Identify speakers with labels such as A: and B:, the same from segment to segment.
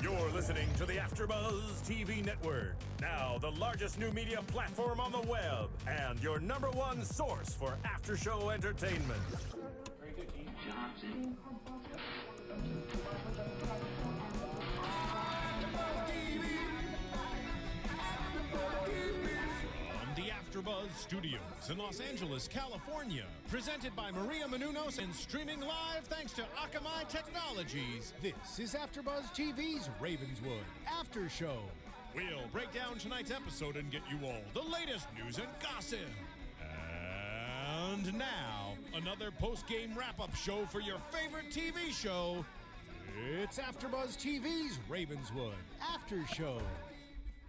A: You're listening to the AFTERBUZZ TV network, now the largest new media platform on the web, and your #1 source for after-show entertainment.
B: Very good, Keith Johnson.
C: From the AFTERBUZZ Studios in Los Angeles, California, presented by Maria Menounos and streaming live thanks to Akamai Technologies. This is AFTERBUZZ TV's Ravenswood After Show. We'll break down tonight's episode and get you all the latest news and gossip. And now, another post-game wrap-up show for your favorite TV show. It's AFTERBUZZ TV's Ravenswood After Show.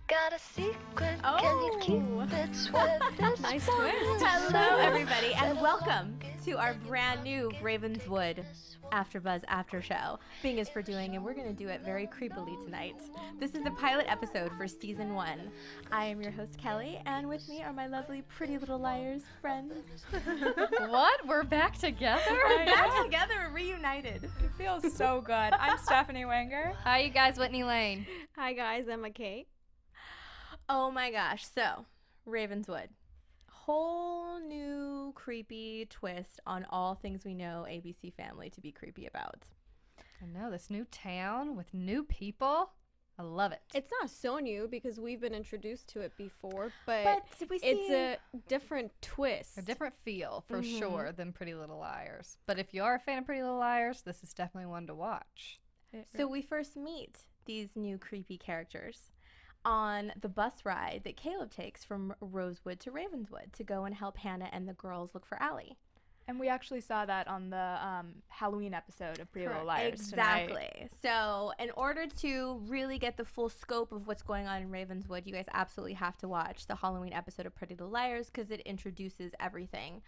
D: Got a secret, can you keep it swept?
E: Nice twist.
F: Hello, everybody, and welcome to our brand new Ravenswood AFTERBUZZ After Show. Bing is for doing, and we're going to do it very creepily tonight. This is the pilot episode for Season 1. I am your host, Kelly, and with me are my lovely Pretty Little Liars friends.
E: What? We're back together?
F: We're back together, we're reunited.
E: It feels so good. I'm Stephanie Wenger.
G: Hi, you guys. Whitney Lane.
E: Hi, guys. Emma Kate.
F: Oh my gosh, so Ravenswood. Whole new creepy twist on all things we know ABC Family to be creepy about.
G: I know, this new town with new people. I love it.
E: It's not so new because we've been introduced to it before, but it's a different twist.
G: A different feel, for sure, than Pretty Little Liars. But if you are a fan of Pretty Little Liars, this is definitely one to watch.
F: So we first meet these new creepy characters on the bus ride that Caleb takes from Rosewood to Ravenswood to go and help Hannah and the girls look for Allie.
H: And we actually saw that on the Halloween episode of Pretty Little Liars
F: Exactly.
H: tonight.
F: So in order to really get the full scope of what's going on in Ravenswood, you guys absolutely have to watch the Halloween episode of Pretty Little Liars because it introduces everything.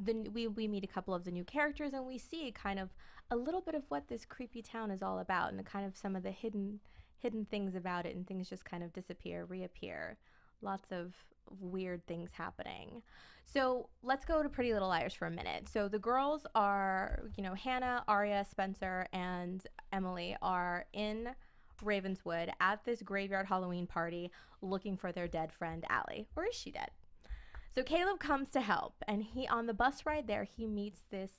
F: We meet a couple of the new characters and we see kind of a little bit of what this creepy town is all about and kind of some of the hidden things about it, and things just kind of disappear, reappear. Lots of weird things happening. So let's go to Pretty Little Liars for a minute. So the girls are, Hannah, Aria, Spencer, and Emily are in Ravenswood at this graveyard Halloween party looking for their dead friend Allie. Or is she dead? So Caleb comes to help, and on the bus ride there, he meets this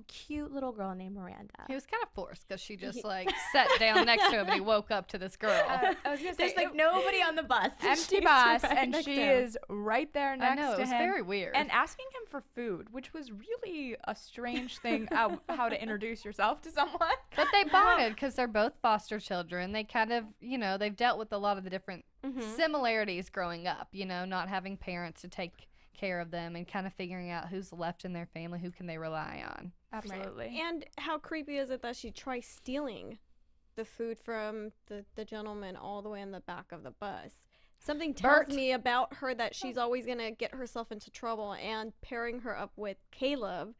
F: cute little girl named Miranda.
G: He was kind of forced because she just sat down next to him and he woke up to this girl.
H: I was going to say,
F: there's nobody on the bus.
H: empty bus, and she is right there next to him.
G: I know, it was very weird.
H: And asking him for food, which was really a strange thing, how to introduce yourself to someone.
G: But they bonded because they're both foster children. They kind of, they've dealt with a lot of the different similarities growing up, not having parents to take care of them and kind of figuring out who's left in their family, who can they rely on.
H: Absolutely.
E: Right. And how creepy is it that she tries stealing the food from the gentleman all the way in the back of the bus? Something tells me about her that she's always going to get herself into trouble, and pairing her up with Caleb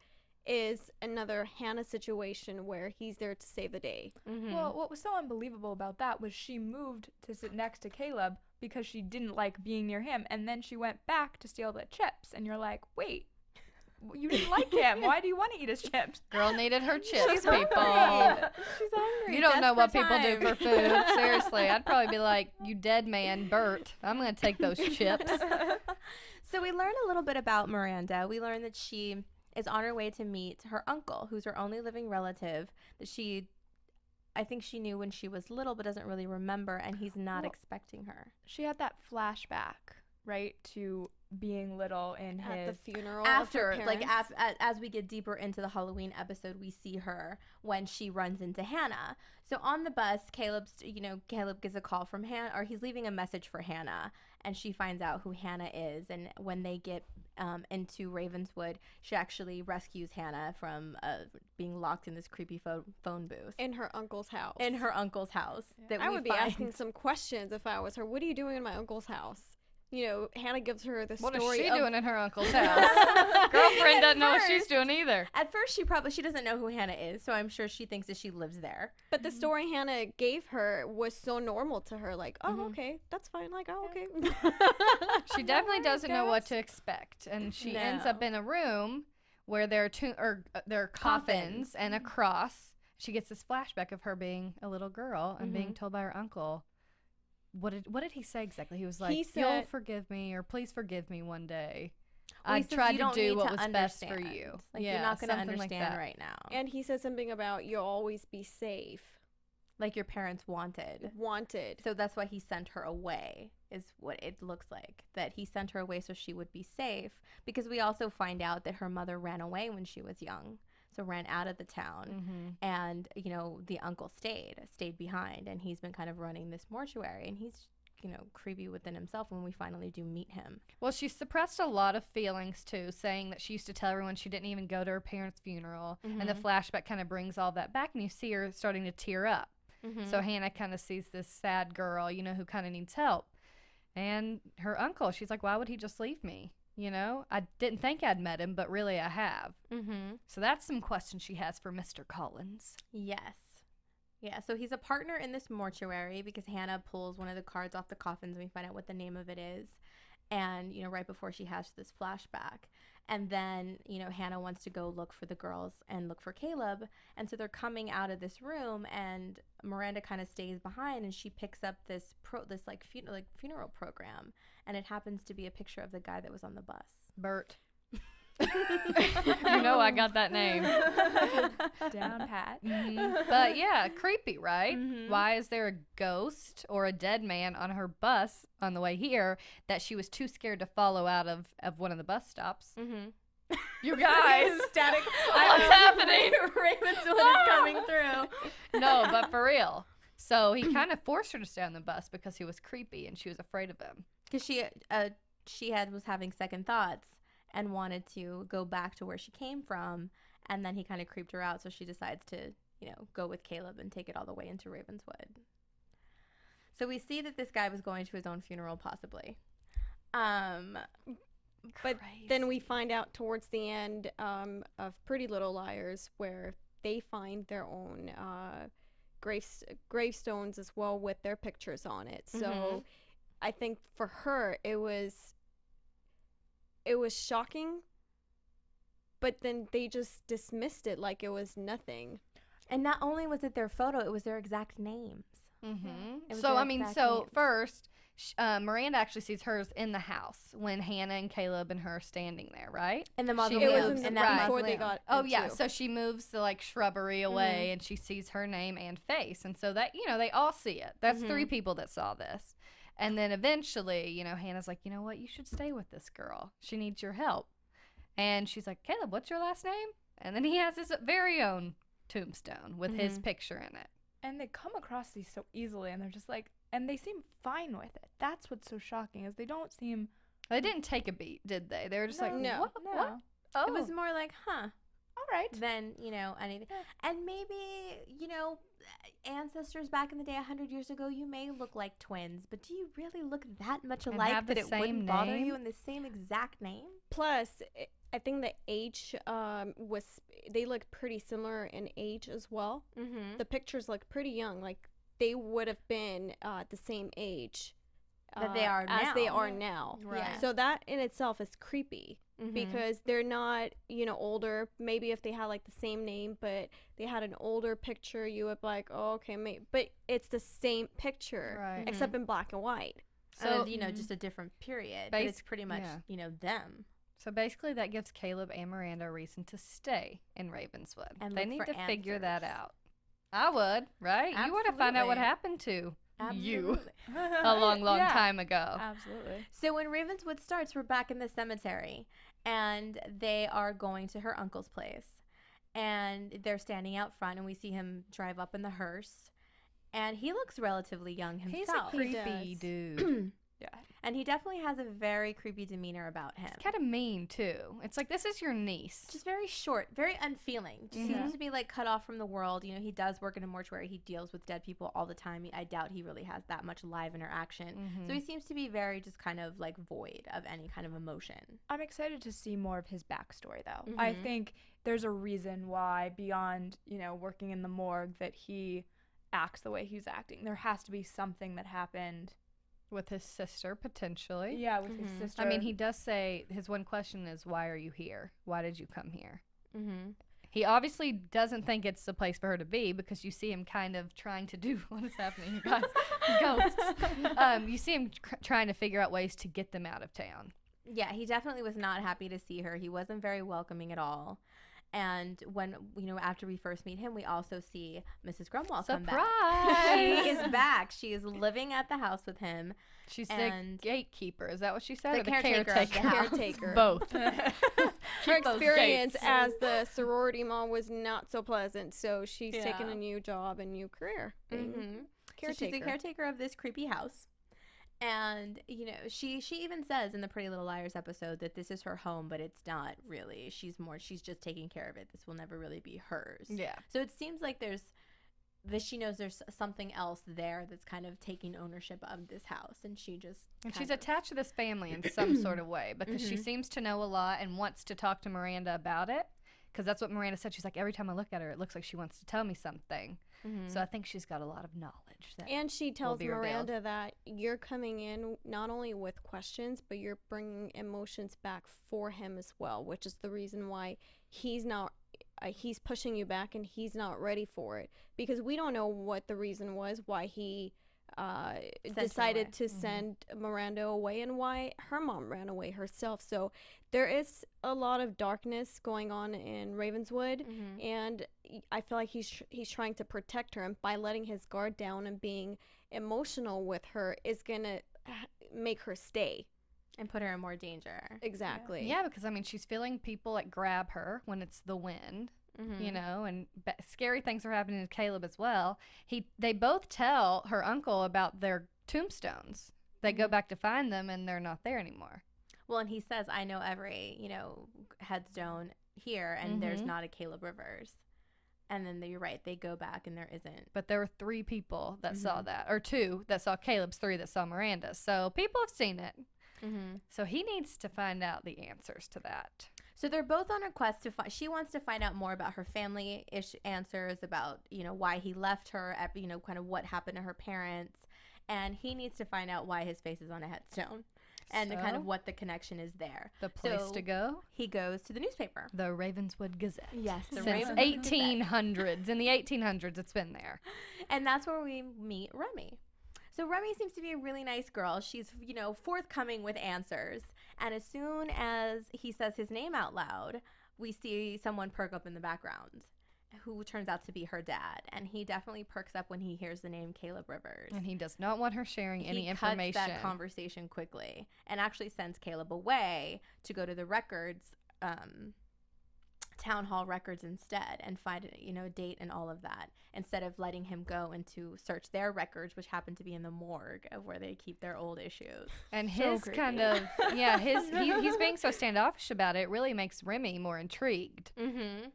E: is another Hannah situation where he's there to save the day.
H: Well, what was so unbelievable about that was she moved to sit next to Caleb because she didn't like being near him, and then she went back to steal the chips, and you're like, wait, you didn't like him. Why do you want to eat his chips?
G: Girl needed her chips,
F: She's
G: people.
F: hungry. She's hungry.
G: You don't know what
F: Desperate
G: people do
F: time.
G: for food. Seriously, I'd probably be like, you dead man, Bert. I'm going to take those chips.
F: So we learn a little bit about Miranda. We learn that she is on her way to meet her uncle, who's her only living relative, that I think she knew when she was little but doesn't really remember, and he's not expecting her.
H: She had that flashback, right, to being little in
E: At
H: his
E: the funeral
F: After,
E: of her
F: like,
E: parents.
F: as we get deeper into the Halloween episode, we see her when she runs into Hannah. So on the bus, Caleb gets a call from Hannah, or he's leaving a message for Hannah, and she finds out who Hannah is. And when they get into Ravenswood, she actually rescues Hannah from being locked in this creepy phone booth.
E: in her uncle's house.
F: In her uncle's house. That
E: I
F: we
E: would be
F: find.
E: asking some questions if I was her. What are you doing in my uncle's house? Hannah gives her the
G: What
E: story
G: is she
E: of
G: doing in her uncle's house? Girlfriend doesn't know what she's doing either.
F: At first, she doesn't know who Hannah is, so I'm sure she thinks that she lives there.
E: But the story Hannah gave her was so normal to her. Like, oh, okay, that's fine. Like, oh, okay.
G: She definitely doesn't know what to expect, and she ends up in a room where there are there are coffins and a cross. she gets this flashback of her being a little girl and being told by her uncle. What did he say exactly? He was like,
E: He said,
G: "You'll forgive me, or please forgive me one day."
F: Well, he
G: I
F: says,
G: tried
F: "You
G: to
F: don't
G: do
F: need
G: what
F: to
G: was best for
F: understand.
G: you.
F: Like,
G: yeah,
F: you're not going to
G: something like
F: understand
G: that.
F: right now.
E: And he said something about you'll always be safe.
F: Like your parents wanted. So that's why he sent her away, is what it looks like. That he sent her away so she would be safe. Because we also find out that her mother ran away when she was young. So ran out of the town. And, you know, the uncle stayed behind. And he's been kind of running this mortuary. And he's, you know, creepy within himself when we finally do meet him.
G: Well, she suppressed a lot of feelings, too, saying that she used to tell everyone she didn't even go to her parents' funeral. And the flashback kind of brings all that back, and you see her starting to tear up. So Hannah kind of sees this sad girl, you know, who kind of needs help. And her uncle, she's like, why would he just leave me? You know, I didn't think I'd met him, but really I have. So that's some questions she has for Mr. Collins.
F: Yes. Yeah, so he's a partner in this mortuary because Hannah pulls one of the cards off the coffins and we find out what the name of it is. And, you know, right before she has this flashback. And then, you know, Hannah wants to go look for the girls and look for Caleb. And so they're coming out of this room and Miranda kind of stays behind and she picks up this funeral program. And it happens to be a picture of the guy that was on the bus.
G: Bert. You know I got that name.
H: Down pat.
G: But yeah, creepy, right? Why is there a ghost or a dead man on her bus on the way here that she was too scared to follow out of one of the bus stops? You guys.
F: Static.
G: What's happening?
F: Ravenswood is coming through.
G: No, but for real. So he kind of forced her to stay on the bus because he was creepy and she was afraid of him.
F: Because she was having second thoughts and wanted to go back to where she came from, and then he kind of creeped her out, so she decides to, you know, go with Caleb and take it all the way into Ravenswood. So we see that this guy was going to his own funeral, possibly.
E: But then we find out towards the end of Pretty Little Liars where they find their own gravestones as well with their pictures on it. So I think for her it was shocking, but then they just dismissed it like it was nothing.
F: And not only was it their photo, it was their exact names.
G: So I mean, so first Miranda actually sees hers in the house when Hannah and Caleb and her are standing there, right?
F: And the
E: It was before they got
G: yeah, so she moves the like shrubbery away and she sees her name and face, and so that, you know, they all see it. That's 3 people that saw this. And then eventually, you know, Hannah's like, you know what, you should stay with this girl, she needs your help. And she's like, Caleb, what's your last name? And then he has his very own tombstone with his picture in it.
H: And they come across these so easily, and they're just like, and they seem fine with it. That's what's so shocking, is they don't seem.
G: They didn't take a beat, did they? They were just like,
E: no.
G: What? Oh.
F: It was more like, huh.
H: All right.
F: Than, you know, anything. And maybe, you know, ancestors back in the day 100 years ago, you may look like twins, but do you really look that much
G: And
F: alike
G: have
F: that
G: the
F: it wouldn't
G: same
F: bother
G: name?
F: you in the same exact name?
E: Plus, I think the age they look pretty similar in age as well. The pictures look pretty young, like they would have been the same age
F: That they are
E: as
F: now.
E: they are now.
F: Right.
E: So that in itself is creepy because they're not, you know, older. Maybe if they had like the same name, but they had an older picture, you would be like, oh, okay, but it's the same picture,
G: Right.
E: except in black and white.
F: So, you know, just a different period. But it's pretty much, you know, them.
G: So basically that gives Caleb and Miranda a reason to stay in Ravenswood.
F: And
G: they
F: look
G: need
F: for
G: to figure that
F: answers.
G: out. I would, right? You want to find out what
F: Absolutely.
G: happened to you
F: Absolutely.
G: a long, long
H: Yeah.
G: time ago.
H: Absolutely.
F: So when Ravenswood starts, we're back in the cemetery, and they are going to her uncle's place, and they're standing out front, and we see him drive up in the hearse, and he looks relatively young
G: He's
F: himself.
G: a creepy
E: does.
G: dude.
H: Yeah.
F: And he definitely has a very creepy demeanor about him.
G: He's kind of mean too. It's like, this is your niece.
F: Just very short, very unfeeling. Just seems to be like cut off from the world. You know, he does work in a mortuary. He deals with dead people all the time. I doubt he really has that much live interaction. So he seems to be very just kind of like void of any kind of emotion.
H: I'm excited to see more of his backstory, though. I think there's a reason why, beyond, you know, working in the morgue, that he acts the way he's acting. There has to be something that happened.
G: With his sister, potentially.
H: Yeah, with his sister.
G: I mean, he does say, his one question is, why are you here? Why did you come here? He obviously doesn't think it's the place for her to be because you see him kind of trying to do what is happening, you guys. Ghosts. You see him trying to figure out ways to get them out of town.
F: Yeah, he definitely was not happy to see her. He wasn't very welcoming at all. And when, after we first meet him, we also see Mrs. Grumwall come back.
G: Surprise!
F: She is back. She is living at the house with him.
G: She's the gatekeeper. Is that what she said?
F: The caretaker of the house.
E: Caretaker.
G: Both.
E: Her experience as the sorority mom was not so pleasant, so she's taken a new job and new career.
F: So she's the caretaker of this creepy house. And, she even says in the Pretty Little Liars episode that this is her home, but it's not really. She's just taking care of it. This will never really be hers.
G: Yeah.
F: So it seems like she knows there's something else there that's kind of taking ownership of this house. And she's
G: attached to this family in some sort of way because she seems to know a lot and wants to talk to Miranda about it. Because that's what Miranda said. She's like, every time I look at her, it looks like she wants to tell me something. So I think she's got a lot of knowledge.
E: And she tells Miranda that you're coming in not only with questions, but you're bringing emotions back for him as well, which is the reason why he's pushing you back and he's not ready for it. Because we don't know what the reason was why he decided to send Miranda away and why her mom ran away herself. So there is a lot of darkness going on in Ravenswood, and I feel like he's trying to protect her, and by letting his guard down and being emotional with her is gonna make her stay
F: and put her in more danger.
E: Exactly.
G: Yeah, because she's feeling people like grab her when it's the wind. And scary things are happening to Caleb as well. They both tell her uncle about their tombstones. They go back to find them, and they're not there anymore.
F: Well, and he says, I know every, headstone here, and there's not a Caleb Rivers. And then you're right, they go back, and there isn't.
G: But there were 3 people that saw that, or 2 that saw Caleb's, 3 that saw Miranda's. So people have seen it. So he needs to find out the answers to that.
F: So they're both on a quest to find. She wants to find out more about her family answers, about why he left her, kind of what happened to her parents, and he needs to find out why his face is on a headstone, and kind of what the connection is there.
G: The place to go.
F: He goes to the newspaper,
G: the Ravenswood Gazette.
F: Yes,
G: since 1800s. In the 1800s, it's been there,
F: and that's where we meet Remy. So Remy seems to be a really nice girl. She's, forthcoming with answers. And as soon as he says his name out loud, we see someone perk up in the background who turns out to be her dad. And he definitely perks up when he hears the name Caleb Rivers.
G: And he does not want her sharing any information.
F: He cuts that conversation quickly and actually sends Caleb away to go to the records, town hall records instead, and find a date and all of that, instead of letting him go and to search their records, which happen to be in the morgue of where they keep their old issues.
G: And his kind of he's being so standoffish about it really makes Remy more intrigued,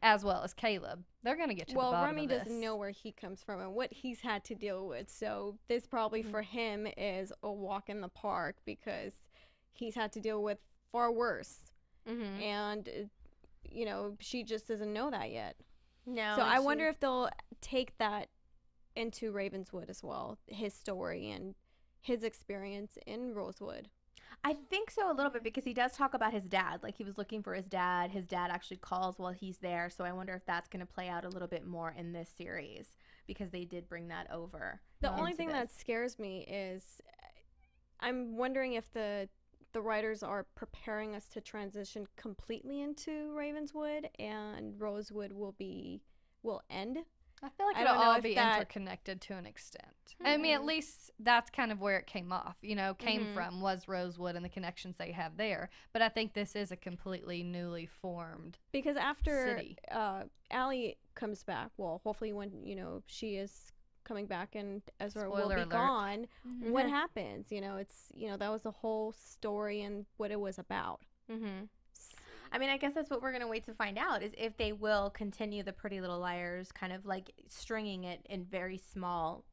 G: as well as Caleb. They're gonna get to the bottom
E: Remy
G: of this.
E: doesn't know where he comes from and what he's had to deal with, so this probably for him is a walk in the park because he's had to deal with far worse, and she just doesn't know that yet.
F: No.
E: So I wonder if they'll take that into Ravenswood as well, his story and his experience in Rosewood.
F: I think so, a little bit, because he does talk about his dad. Like, he was looking for his dad. His dad actually calls while he's there. So I wonder if that's going to play out a little bit more in this series, because they did bring that over.
E: The only thing that scares me is I'm wondering if the writers are preparing us to transition completely into Ravenswood and Rosewood will end.
G: I feel like it'll all be interconnected to an extent. I mean, at least that's kind of where it came off, came from, was Rosewood and the connections they have there. But I think this is a completely newly formed
E: because after
G: city.
E: Allie comes back, well, hopefully when, she is coming back and Ezra
G: Spoiler
E: will be
G: alert.
E: gone, what happens? It's, that was the whole story and what it was about.
F: I mean, I guess that's what we're going to wait to find out, is if they will continue the Pretty Little Liars, kind of like stringing it in very small,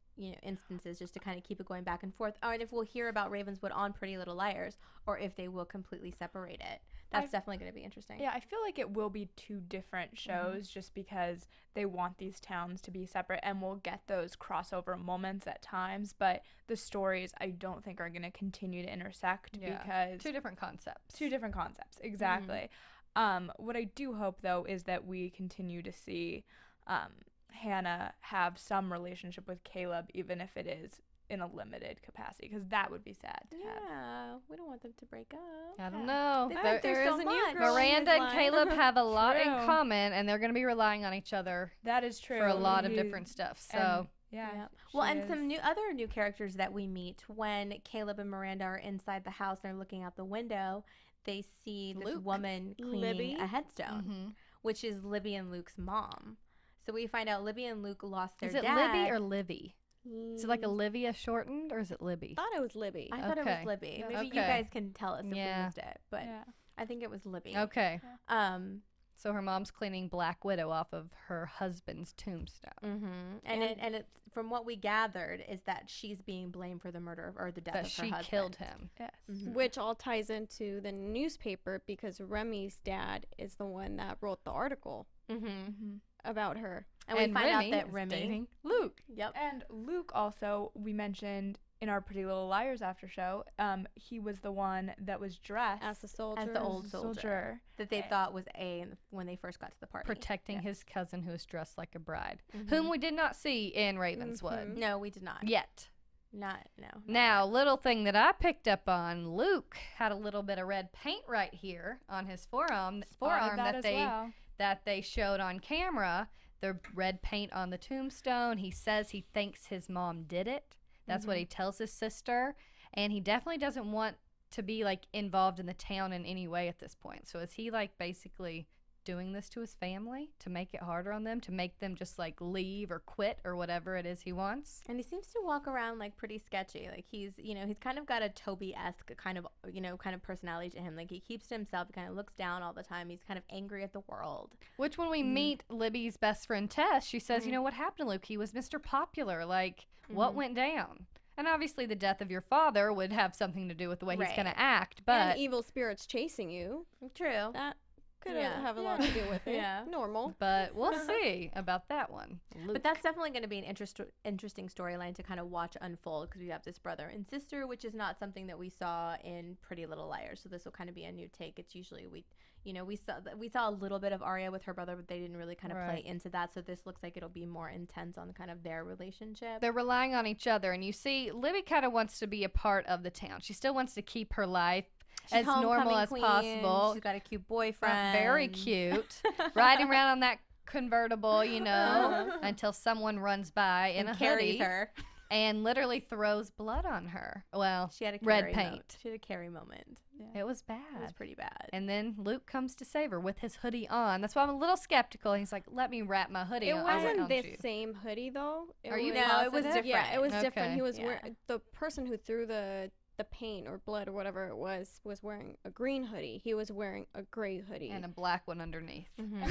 F: instances, just to kind of keep it going back and forth. Or if we'll hear about Ravenswood on Pretty Little Liars, or if they will completely separate it. That's definitely going to be interesting.
H: Yeah, I feel like it will be 2 different shows just because they want these towns to be separate, and we'll get those crossover moments at times, but the stories I don't think are going to continue to intersect because
G: 2 different concepts.
H: 2 different concepts, exactly. What I do hope, though, is that we continue to see Hannah have some relationship with Caleb, even if it is in a limited capacity, because that would be sad to have.
F: Yeah, we don't want them to break up.
G: I don't know.
F: They think there's so much.
G: Miranda and Caleb have a lot in
H: True.
G: common, and they're going to be relying on each other
H: That is true.
G: for a lot of different stuff. So
H: Yeah.
F: Well,
H: she
F: and
H: is.
F: some other new characters that we meet when Caleb and Miranda are inside the house and they're looking out the window. They see this
G: Luke.
F: woman cleaning
E: Libby.
F: a headstone, which is Libby and Luke's mom. So we find out Libby and Luke lost their
G: is it
F: dad.
G: Libby or Livy? Is it like Olivia shortened, or is it Libby?
E: I thought it was Libby.
F: I thought it
G: Okay.
F: was Libby.
H: Yeah.
F: Maybe
G: Okay.
F: you guys can tell us if we
G: Yeah.
F: missed it, but
H: Yeah.
F: I think it was Libby.
G: Okay.
F: Um.
G: So her mom's cleaning Black Widow off of her husband's tombstone.
F: Mm-hmm. And it from what we gathered is that she's being blamed for the murder or the death
G: That
F: of her
G: she
F: husband.
G: killed him.
H: Yes.
E: Which all ties into the newspaper because Remy's dad is the one that wrote the article
F: Mm-hmm.
E: about her.
F: And we find out
G: Remy
F: that
G: is
F: Remy.
G: dating Luke.
F: Yep.
H: And Luke also, we mentioned in our Pretty Little Liars after show, he was the one that was dressed
E: As the soldier.
F: As the old
H: a
F: soldier that they thought was when they first got to the party.
G: Protecting his cousin who was dressed like a bride, whom we did not see in Ravenswood
F: No, we did not.
G: yet.
F: No.
G: Now, little thing that I picked up on, Luke had a little bit of red paint right here on his forearm
H: that as
G: that they showed on camera. The red paint on the tombstone. He says he thinks his mom did it. That's what he tells his sister, and he definitely doesn't want to be like involved in the town in any way at this point. So is he like basically doing this to his family to make it harder on them, to make them just like leave or quit or whatever it is he wants?
F: And he seems to walk around like pretty sketchy. Like he's kind of got a Toby-esque kind of personality to him. Like he keeps to himself. He kind of looks down all the time. He's kind of angry at the world.
G: Which when we meet Libby's best friend Tess, she says, what happened to Luke? He was Mr. Popular. Like, what went down? And obviously the death of your father would have something to do with the way he's going to act, but
E: And evil spirits chasing you.
F: True.
E: That could
F: Yeah.
E: have a lot to do with it.
F: Yeah.
E: Normal.
G: but we'll see about that one. Luke.
F: But that's definitely going to be an interesting storyline to kind of watch unfold because we have this brother and sister, which is not something that we saw in Pretty Little Liars. So this will kind of be a new take. It's usually we saw a little bit of Arya with her brother, but they didn't really kind of play into that. So this looks like it'll be more intense on kind of their relationship.
G: They're relying on each other, and you see Libby kind of wants to be a part of the town. She still wants to keep her life
F: She's
G: as normal
F: homecoming
G: as
F: queen.
G: possible.
F: She's got a cute boyfriend.
G: Very cute. Riding around on that convertible, until someone runs by in
F: and
G: a
F: carries
G: hoodie
F: her.
G: and literally throws blood on her. Well,
F: She had a
G: red
F: carry
G: paint.
F: She had a carry moment.
G: It was
F: It was
G: bad.
F: pretty bad.
G: And then Luke comes to save her with his hoodie on. That's why I'm a little skeptical. He's like, "Let me wrap my hoodie
E: It
G: on."
E: wasn't
G: on
E: this
G: you.
E: same hoodie though.
G: Are you
F: No, it was
G: positive?
E: Yeah, it was
G: Okay.
E: different. He was
F: Yeah.
E: wearing the person who threw the paint or blood or whatever it was wearing a green hoodie. He was wearing a gray hoodie.
G: And a black one underneath.
F: Mm-hmm.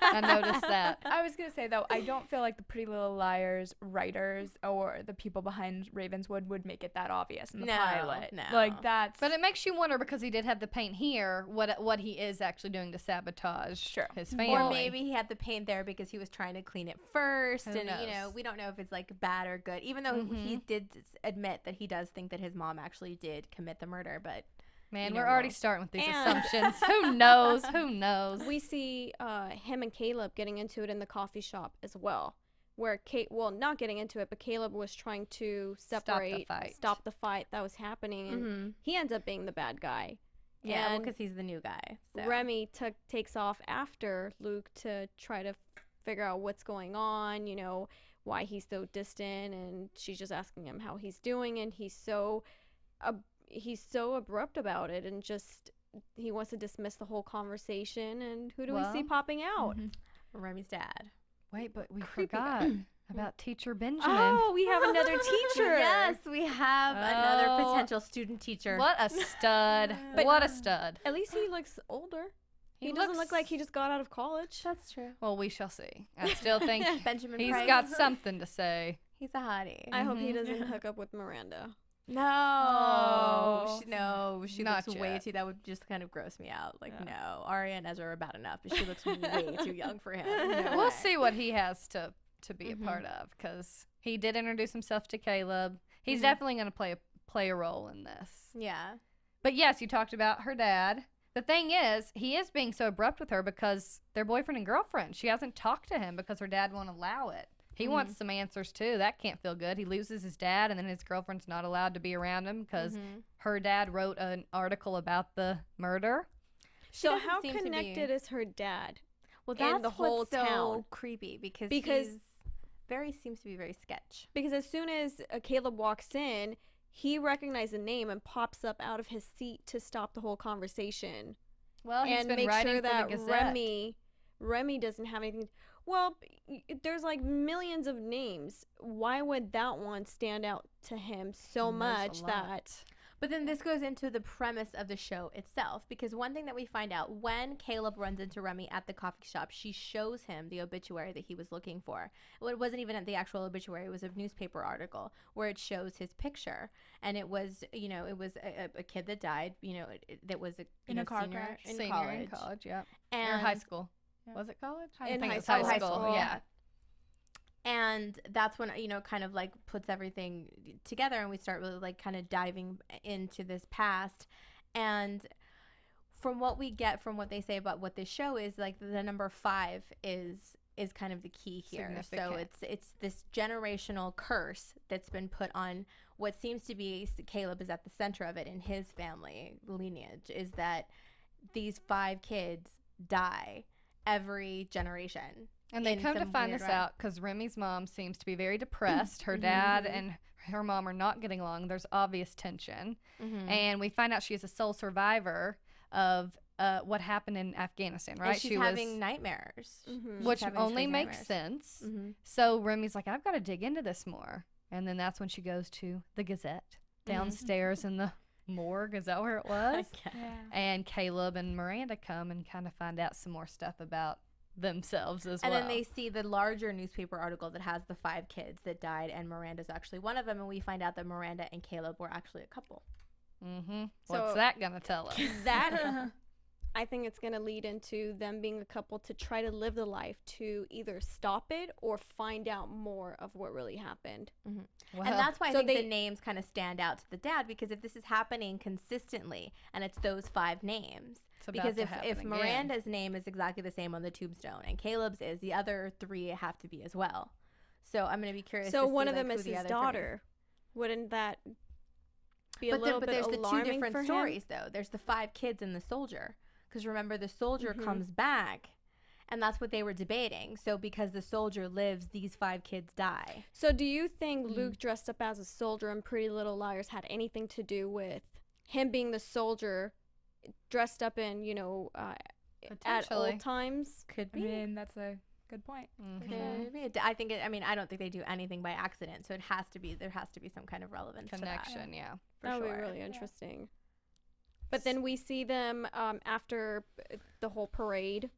G: I noticed that.
H: I was going to say, though, I don't feel like the Pretty Little Liars writers or the people behind Ravenswood would make it that obvious in the pilot.
F: No.
H: Like, that's...
G: But it makes you wonder, because he did have the paint here, what he is actually doing to sabotage his family.
F: Or maybe he had the paint there because he was trying to clean it first.
G: Who
F: And,
G: knows?
F: we don't know if it's like bad or good, even though he did admit that he does think that his mom actually did commit the murder. But
G: Man,
F: you
G: we're
F: know,
G: already
F: well.
G: starting with these
E: And-
G: assumptions. Who knows? Who knows?
E: we see him and Caleb getting into it in the coffee shop as well. Where not getting into it, but Caleb was trying to separate, stop the fight that was happening, and he ends up being the bad guy.
F: yeah,
E: And
F: because he's the new guy. So.
E: Remy takes off after Luke to try to figure out what's going on, why he's so distant, and she's just asking him how he's doing, and he's so abrupt about it, and just he wants to dismiss the whole conversation. And who do we see popping out?
F: Remy's dad.
G: Wait, but we forgot about Teacher Benjamin.
E: Oh, we have another teacher.
F: Yes, we have another potential student teacher.
G: What a stud. What a stud.
E: At least he looks older. He doesn't
G: looks-
E: look like he just got out of college.
F: That's true.
G: Well, we shall see. I still think
F: Benjamin
G: he's
F: Price.
G: got something to say.
F: He's a hottie.
E: I hope he doesn't hook up with Miranda.
F: No, she
G: Not
F: looks way
G: yet.
F: too. That would just kind of gross me out. Like, no, Arya and Ezra are bad enough, but she looks way too young for him. No
G: We'll
F: way.
G: see what he has to be a part of, because he did introduce himself to Caleb. He's definitely going to play a role in this.
F: Yeah.
G: But yes, you talked about her dad. The thing is, he is being so abrupt with her because they're boyfriend and girlfriend. She hasn't talked to him because her dad won't allow it. He wants some answers too. That can't feel good. He loses his dad, and then his girlfriend's not allowed to be around him because her dad wrote an article about the murder.
E: So how connected is her dad?
F: Well, that's
E: the whole
F: what's so
E: town?
F: creepy because seems to be very sketch.
E: Because as soon as Caleb walks in, he recognizes the name and pops up out of his seat to stop the whole conversation.
G: Well, he's
E: and
G: been
E: make
G: writing
E: sure
G: for
E: that
G: the Gazette.
E: Remy doesn't have anything. Well, there's like millions of names. Why would that one stand out to him so much that?
F: But then this goes into the premise of the show itself, because one thing that we find out when Caleb runs into Remy at the coffee shop, she shows him the obituary that he was looking for. Well, it wasn't even the actual obituary. It was a newspaper article where it shows his picture. And it was, a kid that died, that was
H: In a car crash.
G: Senior in college, yeah.
F: And
G: or high school.
H: Yeah.
G: Was it college?
E: In
G: I think
E: high
G: it was high
E: school.
G: school, yeah.
F: And that's when, kind of like puts everything together and we start really like kind of diving into this past. And from what we get from what they say about what this show is, like the number 5 is kind of the key here. So it's this generational curse that's been put on what seems to be Caleb is at the center of it in his family lineage, is that these 5 kids die every generation.
G: And they come to find this out because Remy's mom seems to be very depressed. Her dad and her mom are not getting along. There's obvious tension. And we find out she is a sole survivor of what happened in Afghanistan, right?
F: And she's having nightmares.
G: Which only makes sense. So Remy's like, I've got to dig into this more. And then that's when she goes to the Gazette downstairs in the morgue. Is that where it was?
H: Yeah.
G: And Caleb and Miranda come and kind of find out some more stuff about themselves as well.
F: And then they see the larger newspaper article that has the 5 kids that died, and Miranda's actually one of them, and we find out that Miranda and Caleb were actually a couple.
G: What's that gonna tell us?
E: That I think it's gonna lead into them being a couple to try to live the life to either stop it or find out more of what really happened.
G: Well,
F: and that's why I think the names kind of stand out to the dad, because if this is happening consistently and it's those 5 names, because if Miranda's name is exactly the same on the tombstone and Caleb's is, the other 3 have to be as well. So I'm going to be curious.
E: So
F: to
E: one
F: see,
E: of them is his daughter. Wouldn't that be a little bit alarming for him?
F: But there's the 2 different stories, though. There's the 5 kids and the soldier. Because remember, the soldier comes back, and that's what they were debating. So because the soldier lives, these 5 kids die.
E: So do you think Luke dressed up as a soldier in Pretty Little Liars had anything to do with him being the soldier dressed up in, at old times?
F: Could
H: I
F: be.
H: mean, that's a good point.
F: Could be. I don't think they do anything by accident. So there has to be some kind of relevance
G: connection,
F: to that.
G: yeah.
E: That would be really interesting. But then we see them after the whole parade.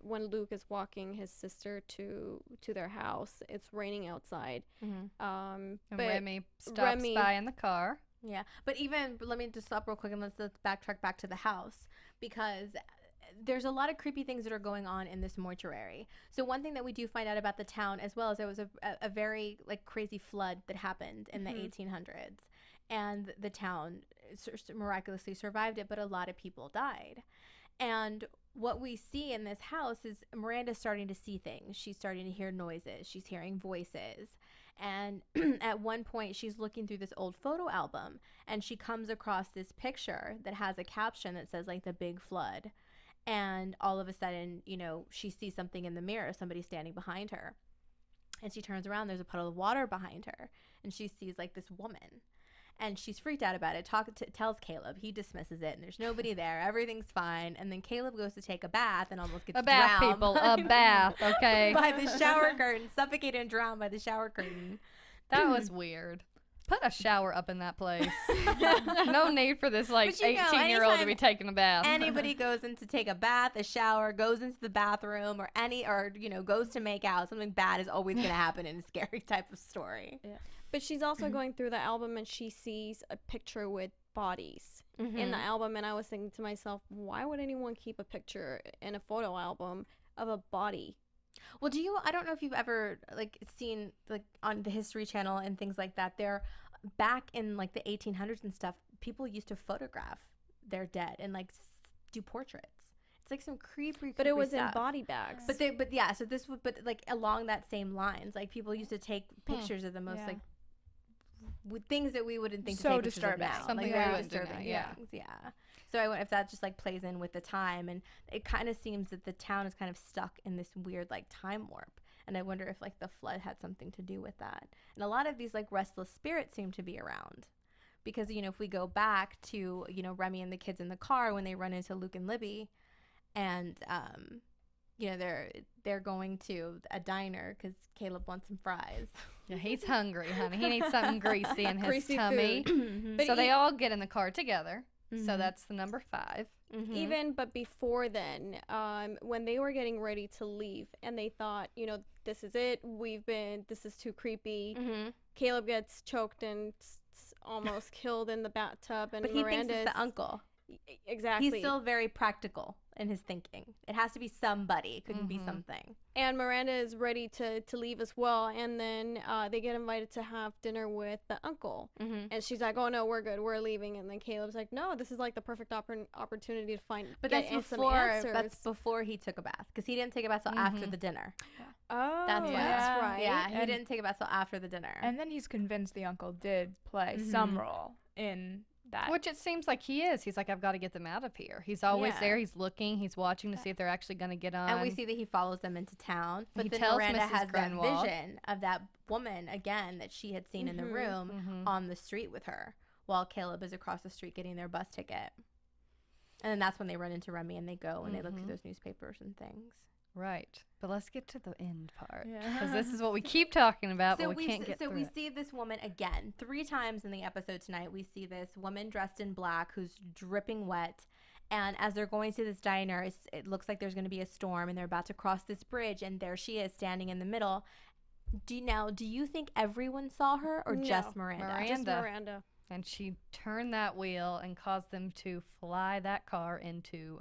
E: When Luke is walking his sister to their house. It's raining outside.
G: And Remy stops by in the car.
F: Yeah, but let me just stop real quick and let's backtrack back to the house, because there's a lot of creepy things that are going on in this mortuary. So one thing that we do find out about the town as well is there was a very like crazy flood that happened in the 1800s, and the town miraculously survived it, but a lot of people died. And what we see in this house is Miranda's starting to see things. She's starting to hear noises. She's hearing voices. And at one point, she's looking through this old photo album, and she comes across this picture that has a caption that says, like, the big flood. And all of a sudden, she sees something in the mirror, somebody standing behind her. And she turns around, there's a puddle of water behind her. And she sees, like, this woman. And she's freaked out about it, tells Caleb. He dismisses it, and there's nobody there. Everything's fine. And then Caleb goes to take a bath and almost gets drowned.
G: A bath, okay.
F: By the shower curtain, suffocated and drowned by the shower curtain.
G: That was weird. Put a shower up in that place. No need for this, 18-year-old to be taking a bath.
F: Anybody goes in to take a bath, a shower, goes into the bathroom, or goes to make out, something bad is always going to happen in a scary type of story.
E: Yeah. But she's also going through the album, and she sees a picture with bodies in the album. And I was thinking to myself, why would anyone keep a picture in a photo album of a body?
F: Well, I don't know if you've ever seen on the History Channel and things like that. They're back in the 1800s and stuff. People used to photograph their dead and do portraits. It's like some creepy
E: But it was
F: stuff.
E: in body bags.
F: But like along that same lines, like people used to take pictures of the most like with things that we wouldn't think
H: So
F: to take pictures of
H: disturbing.
F: now.
G: Something
F: like
G: we
F: very
G: wouldn't do now,
F: disturbing
G: yeah.
F: things. Yeah. So I wonder if that just like plays in with the time, and it kind of seems that the town is kind of stuck in this weird like time warp. And I wonder if like the flood had something to do with that. And a lot of these like restless spirits seem to be around. Because, you know, if we go back to, you know, Remy and the kids in the car when they run into Luke and Libby, and, you know, they're going to a diner because Caleb wants some fries.
G: Yeah, he's hungry, honey. He needs something greasy in his
E: Greasy
G: tummy.
E: food.
G: So they all get in the car together. So that's the number 5.
E: But before then, when they were getting ready to leave and they thought, you know, this is it, this is too creepy. Caleb gets choked and almost killed in the bathtub, and
F: But he
E: Miranda
F: thinks it's the uncle.
E: Exactly.
F: He's still very practical in his thinking. It has to be somebody. It couldn't be something.
E: And Miranda is ready to leave as well, and then they get invited to have dinner with the uncle, and she's like, "Oh no, we're good, we're leaving." And then Caleb's like, "No, this is like the perfect opportunity to find."
F: But
E: get
F: that's
E: some
F: before.
E: answers.
F: That's before he took a bath, because he didn't take a bath till after the dinner.
E: Oh,
F: That's why.
E: that's right.
F: Yeah, he
H: And-
F: didn't take a bath till after the dinner.
H: And then he's convinced the uncle did play some role in that.
G: Which it seems like he is. He's like, I've got to get them out of here. He's always
F: Yeah.
G: there. He's looking. He's watching to see if they're actually going to get on.
F: And we see that he follows them into town. But
G: He
F: then
G: tells
F: Miranda
G: Mrs.
F: has
G: Grunwald.
F: that vision of that woman again that she had seen in the room on the street with her, while Caleb is across the street getting their bus ticket. And then that's when they run into Remy and they go and they look through those newspapers and things.
G: Right. But let's get to the end part. Because this is what we keep talking about, but we can't get through
F: we
G: it.
F: see this woman again 3 times in the episode tonight. We see this woman dressed in black who's dripping wet, and as they're going to this diner, it looks like there's going to be a storm, and they're about to cross this bridge, and there she is standing in the middle. Do you think everyone saw her or
E: No.
F: just Miranda?
E: Just Miranda.
G: And she turned that wheel and caused them to fly that car into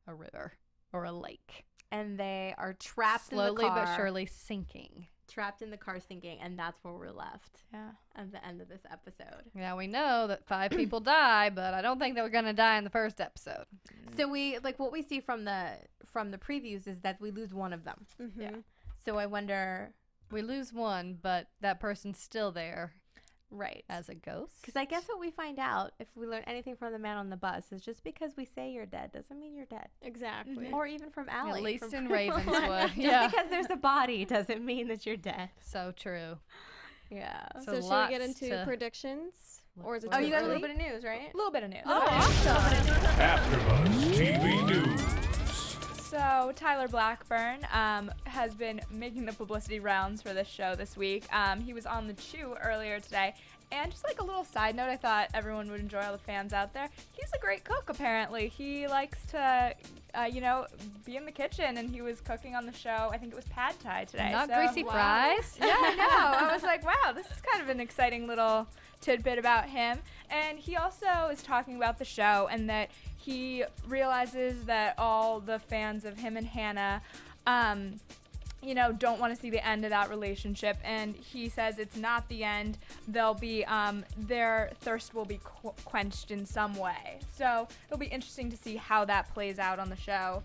G: a river or a lake.
F: And they are trapped
G: Slowly
F: in the car.
G: but surely sinking.
F: Trapped in the car sinking, and that's where we're left.
H: Yeah.
F: At the end of this episode.
G: Now we know that 5 people die, but I don't think they were going to die in the first episode.
F: So we what we see from the previews is that we lose one of them.
H: Yeah.
F: So I wonder,
G: We lose one, but that person's still there
F: right?
G: as a ghost.
F: Because I guess what we find out, if we learn anything from the man on the bus, is just because we say you're dead doesn't mean you're dead.
E: Exactly.
F: Or even from Allie.
G: At least
F: from
G: in
F: Pretty Little
G: Ravenswood.
F: Liars. Just
G: Yeah.
F: because there's a body doesn't mean that you're dead.
G: So true.
F: Yeah.
G: So
E: So should we
G: lots
E: get into
G: to-
E: predictions, or is it
F: Oh,
E: too
F: you got a
E: early?
F: little bit of news, right?
H: A little bit of news.
A: AfterBuzz TV News.
H: So Tyler Blackburn has been making the publicity rounds for this show this week. He was on The Chew earlier today. And just like a little side note, I thought everyone would enjoy, all the fans out there. He's a great cook, apparently. He likes to, be in the kitchen, and he was cooking on the show. I think it was pad thai today.
G: Not
H: so-
G: greasy fries.
H: Yeah, I know. I was like, wow, this is kind of an exciting little tidbit about him. And he also is talking about the show and that he realizes that all the fans of him and Hannah, don't want to see the end of that relationship. And he says it's not the end. They'll be, their thirst will be quenched in some way. So it'll be interesting to see how that plays out on the show.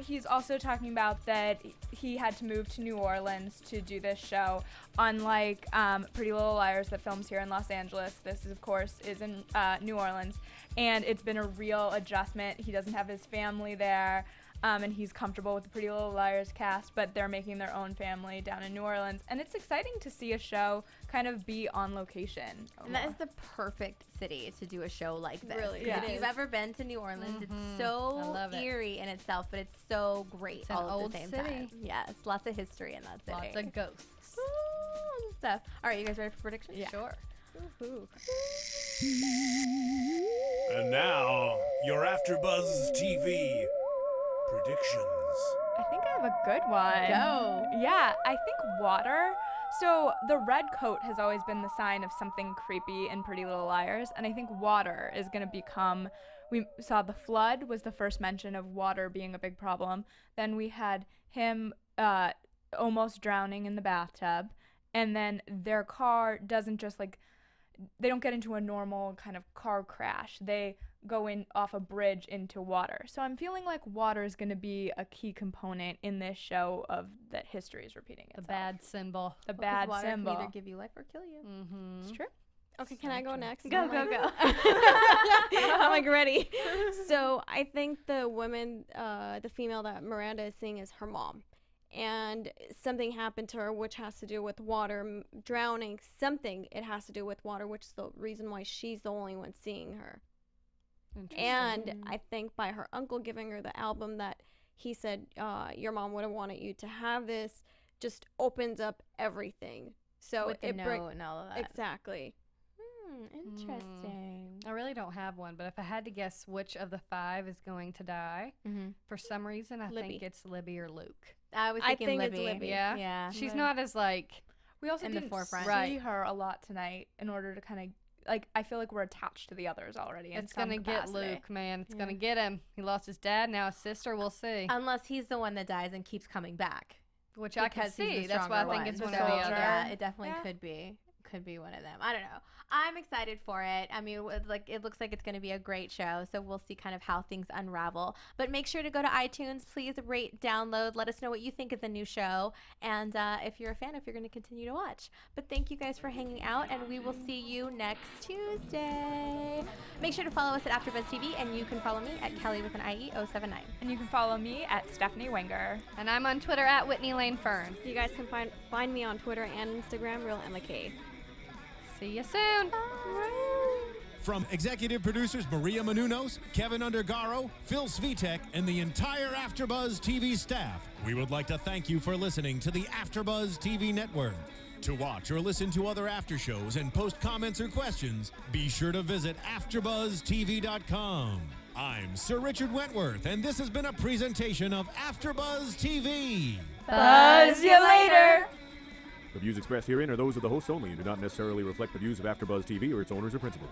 H: He's also talking about that he had to move to New Orleans to do this show. Unlike Pretty Little Liars that films here in Los Angeles, this is, of course, is in New Orleans. And it's been a real adjustment. He doesn't have his family there. And he's comfortable with the Pretty Little Liars cast, but they're making their own family down in New Orleans. And it's exciting to see a show kind of be on location.
F: And that is the perfect city to do a show like this.
E: Really,
F: If
E: it
F: you've
E: is.
F: ever been to New Orleans,
G: I
F: it's so
G: love it.
F: eerie in itself, but it's so great
G: It's an
F: all
G: old
F: at the same
G: city.
F: time. Yes, lots of history in that city.
G: Lots of ghosts.
F: Ooh, stuff. All right, you guys ready for predictions?
G: Yeah. Sure.
E: Ooh.
A: And now, your AfterBuzz TV predictions.
H: I think I have a good one.
F: Go.
H: Yeah, I think water. So the red coat has always been the sign of something creepy in Pretty Little Liars, and I think water is going to become. We saw the flood was the first mention of water being a big problem. Then we had him almost drowning in the bathtub, and then their car doesn't just they don't get into a normal kind of car crash. They going off a bridge into water. So I'm feeling like water is going to be a key component in this show of that history is repeating itself.
G: The bad symbol.
H: The bad
F: water
H: symbol.
F: can either give you life or kill you.
G: Mm-hmm.
H: It's true.
E: Okay, can I go next?
F: Go, go, go.
E: I'm like ready. So I think the woman, the female that Miranda is seeing is her mom. And something happened to her which has to do with water, drowning, something. It has to do with water, which is the reason why she's the only one seeing her. And I think by her uncle giving her the album that he said, your mom would have wanted you to have this, just opens up everything. So
F: With the note and all of that.
E: Exactly.
F: Interesting.
G: I really don't have one, but if I had to guess which of the 5 is going to die, for some reason I think it's Libby or Luke.
F: I was thinking
E: think
F: Libby.
E: it's Libby.
G: Yeah?
F: Yeah.
G: She's not as like...
H: We also
F: in the
H: didn't
F: forefront.
H: see
G: Right.
H: her a lot tonight in order to kind of, like, I feel like we're attached to the others already.
G: It's going to get Luke, man. It's going to get him. He lost his dad, now his sister. We'll see.
F: Unless he's the one that dies and keeps coming back.
G: Which I can
F: Because he's
G: see.
F: the
G: That's why I
F: stronger
G: think it's
F: one.
G: one or the
H: Soldier.
G: other.
F: Yeah, it definitely
H: Yeah.
F: could be. Could be one of them. I don't know. I'm excited for it. I mean, like it looks like it's going to be a great show. So we'll see kind of how things unravel. But make sure to go to iTunes. Please rate, download. Let us know what you think of the new show. And if you're a fan, if you're going to continue to watch. But thank you guys for hanging out. And we will see you next Tuesday. Make sure to follow us at AfterBuzz TV. And you can follow me at Kellie with an IE 079.
H: And you can follow me at Stephanie Wenger.
G: And I'm on Twitter at Whitney Lane Fern.
E: You guys can find me on Twitter and Instagram, Real Emma K.
G: See you soon.
C: From executive producers Maria Menounos, Kevin Undergaro, Phil Svitek, and the entire AfterBuzz TV staff, we would like to thank you for listening to the AfterBuzz TV network. To watch or listen to other after shows and post comments or questions, be sure to visit AfterBuzzTV.com. I'm Sir Richard Wentworth, and this has been a presentation of AfterBuzz TV.
H: Buzz you later.
I: The views expressed herein are those of the hosts only and do not necessarily reflect the views of AfterBuzz TV or its owners or principals.